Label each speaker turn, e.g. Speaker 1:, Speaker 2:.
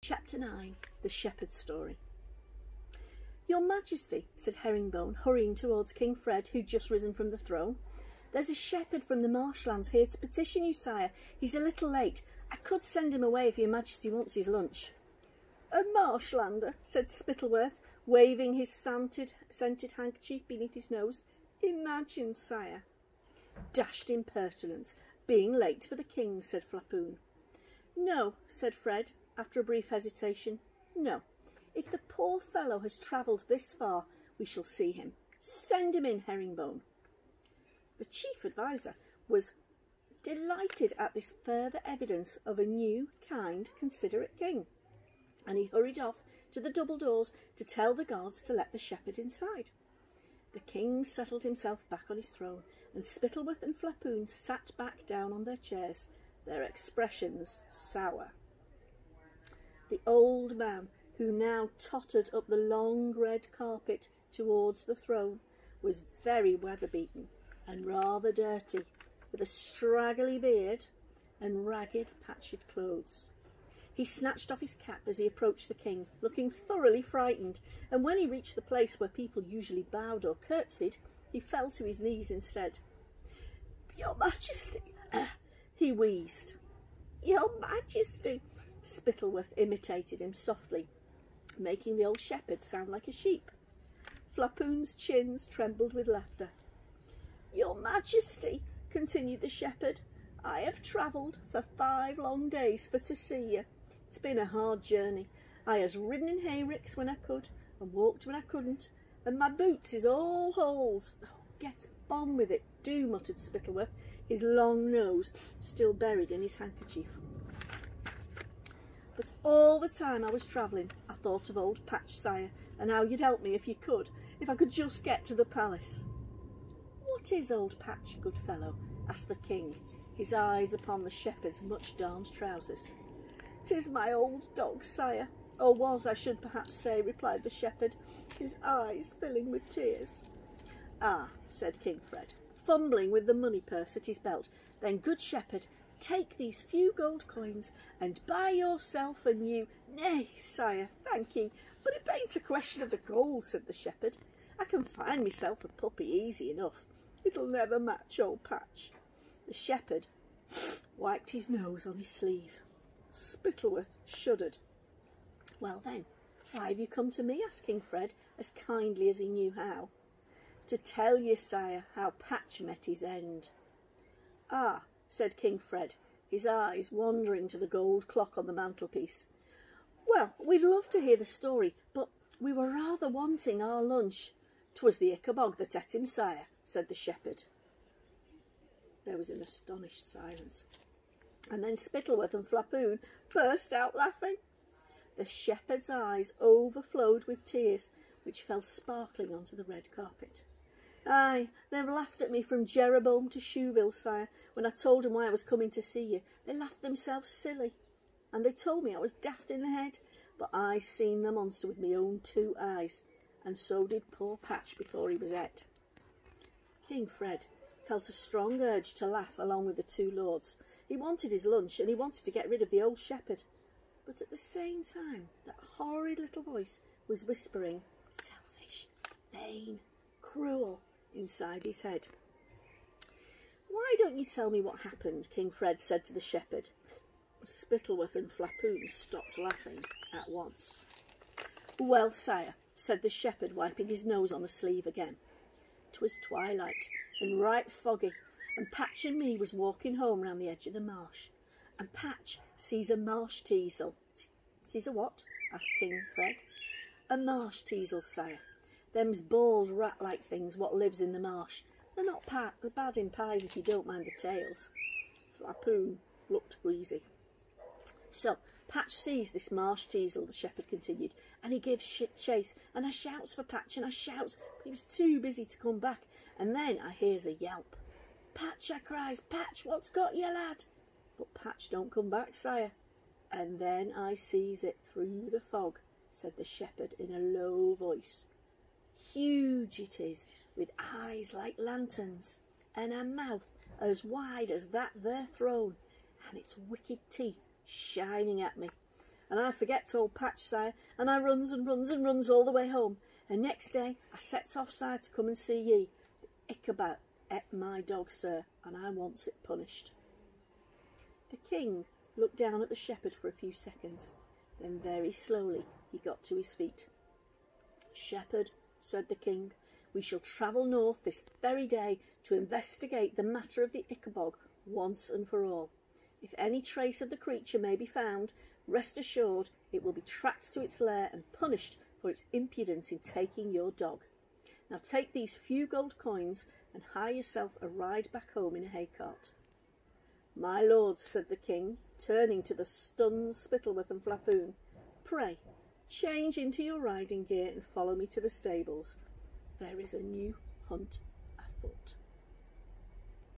Speaker 1: Chapter 9. The Shepherd's Story. "Your Majesty," said Herringbone, hurrying towards King Fred, who'd just risen from the throne, "there's a shepherd from the marshlands here to petition you, sire. He's a little late. I could send him away if your Majesty wants his lunch." "A marshlander," said Spittleworth, waving his scented handkerchief beneath his nose. "Imagine, sire." "Dashed impertinence, being late for the king," said Flapoon. "No," said Fred, after a brief hesitation. "No. If the poor fellow has travelled this far, we shall see him. Send him in, Herringbone." The chief adviser was delighted at this further evidence of a new, kind, considerate king, and he hurried off to the double doors to tell the guards to let the shepherd inside. The king settled himself back on his throne, and Spittleworth and Flapoon sat back down on their chairs, their expressions sour. The old man, who now tottered up the long red carpet towards the throne, was very weather-beaten and rather dirty, with a straggly beard and ragged, patched clothes. He snatched off his cap as he approached the king, looking thoroughly frightened, and when he reached the place where people usually bowed or curtsied, he fell to his knees instead. "Your Majesty," he wheezed. "Your Majesty," Spittleworth imitated him softly, making the old shepherd sound like a sheep. Flapoon's chins trembled with laughter. "Your Majesty," continued the shepherd, "I have travelled for 5 long days for to see you. It's been a hard journey. I has ridden in hayricks when I could, and walked when I couldn't, and my boots is all holes." "Oh, get on with it, do," muttered Spittleworth, his long nose still buried in his handkerchief. "But all the time I was travelling, I thought of old Patch, sire, and how you'd help me if you could, if I could just get to the palace." "What is old Patch, good fellow?" asked the king, his eyes upon the shepherd's much-darned trousers. "'Tis my old dog, sire, or was, I should perhaps say," replied the shepherd, his eyes filling with tears. "Ah," said King Fred, fumbling with the money purse at his belt, "then, good shepherd, take these few gold coins and buy yourself a new—" "Nay, sire, thank ye, but it bain't a question of the gold," said the shepherd. "I can find myself a puppy easy enough. It'll never match old Patch." The shepherd wiped his nose on his sleeve. Spittleworth shuddered. "Well then, why have you come to me?" asked King Fred, as kindly as he knew how. "To tell you, sire, how Patch met his end." "Ah," said King Fred, his eyes wandering to the gold clock on the mantelpiece. "Well, we'd love to hear the story, but we were rather wanting our lunch." "'Twas the Ickabog that ate him, sire," said the shepherd. There was an astonished silence, and then Spittleworth and Flapoon burst out laughing. The shepherd's eyes overflowed with tears, which fell sparkling onto the red carpet. "Aye, they've laughed at me from Jeroboam to Shoeville, sire, when I told them why I was coming to see you. They laughed themselves silly, and they told me I was daft in the head, but I seen the monster with my own 2 eyes, and so did poor Patch before he was et." King Fred felt a strong urge to laugh along with the 2 lords. He wanted his lunch, and he wanted to get rid of the old shepherd, but at the same time that horrid little voice was whispering, "Selfish, vain, cruel," inside his head. "Why don't you tell me what happened?" King Fred said to the shepherd. Spittleworth and Flapoon stopped laughing at once. "Well, sire," said the shepherd, wiping his nose on the sleeve again. "'Twas twilight and right foggy, and Patch and me was walking home round the edge of the marsh, and Patch sees a marsh teasel." "Sees a what?" asked King Fred. "A marsh teasel, sire. Them's bald rat-like things what lives in the marsh. They're not bad in pies if you don't mind the tails." Flapoon looked greasy. "So Patch sees this marsh teasel," the shepherd continued, "and he gives chase, and I shouts for Patch, and I shouts, but he was too busy to come back, and then I hears a yelp. 'Patch,' I cries, 'Patch, what's got you, lad?' But Patch don't come back, sire. And then I sees it through the fog," said the shepherd in a low voice. "Huge it is, with eyes like lanterns, and a mouth as wide as that there throne, and its wicked teeth shining at me. and I forgets old Patch, sire, and I runs and runs and runs all the way home, and next day I sets off, sire, to come and see ye. Ickabog ate my dog, sir, and I wants it punished." The king looked down at the shepherd for a few seconds, then very slowly he got to his feet. "Shepherd," said the king, "we shall travel north this very day to investigate the matter of the Ickabog once and for all. If any trace of the creature may be found, rest assured it will be tracked to its lair and punished for its impudence in taking your dog. Now take these few gold coins and hire yourself a ride back home in a hay cart." "My lords," said the king, turning to the stunned Spittleworth and Flapoon, "pray change into your riding gear and follow me to the stables. There is a new hunt afoot."